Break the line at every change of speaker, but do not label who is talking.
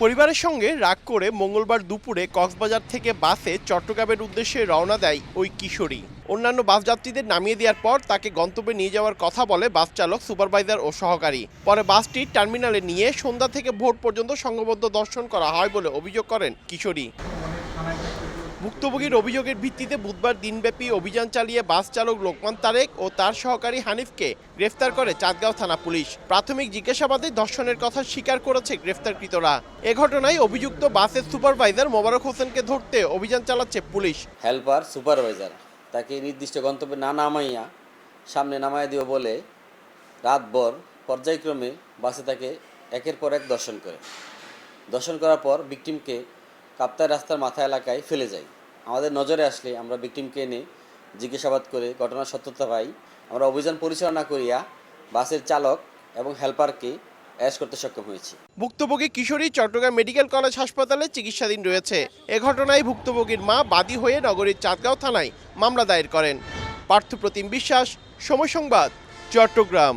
পরিবারের সঙ্গে রাগ করে মঙ্গলবার দুপুরে কক্সবাজার থেকে বাসে চট্টগ্রামের উদ্দেশ্যে রওনা দেয় ওই কিশোরী। অন্যান্য বাস যাত্রীদের নামিয়ে দেওয়ার পর তাকে গন্তব্যে নিয়ে যাওয়ার কথা বলে বাস চালক, সুপারভাইজার ও সহকারী। পরে বাসটি টার্মিনালে নিয়ে সন্ধ্যা থেকে ভোর পর্যন্ত সংঘবদ্ধ দর্শন করা হয় বলে অভিযোগ করেন কিশোরী। ভুক্তভোগীর অভিযোগের ভিত্তিতে বুধবার দিনব্যাপী অভিযান চালিয়ে বাস চালক লোকমান তারেক ও তার সহকারী হানিফকে গ্রেফতার করে চাঁদগাঁও থানা পুলিশ। প্রাথমিক জিজ্ঞাসাবাদে ধর্ষণের কথা স্বীকার করেছে গ্রেফতারকৃতরা। এ ঘটনায় অভিযুক্ত বাসের সুপারভাইজার মোবারক হোসেনকে ধরতে অভিযান চালাচ্ছে পুলিশ।
হেল্পার সুপারভাইজার তাকে নির্দিষ্ট গন্তব্যে না নামাইয়া সামনে নামাইয়া দিও বলে রাতভর পর্যায়ক্রমে বাসে তাকে একের পর এক দর্শন করার পর ভিকটিমকে কাপ্তাই রাস্তার মাথা এলাকায় ফেলে যায়। আমাদের নজরে আসলে আমরা ভিকটিমকে এনে জিজ্ঞাসাবাদ করে ঘটনার সত্যতা পাই। আমরা অভিযান পরিচালনা করিয়া বাসের চালক এবং হেল্পারকে অ্যারেস্ট করতে সক্ষম হয়েছি।
ভুক্তভোগী কিশোরী চট্টগ্রাম মেডিকেল কলেজ হাসপাতালে চিকিৎসাধীন রয়েছে। এ ঘটনায় ভুক্তভোগীর মা বাদী হয়ে নগরীর চাঁদগাঁও থানায় মামলা দায়ের করেন। পার্থপ্রতিম বিশ্বাস, সময় সংবাদ, চট্টগ্রাম।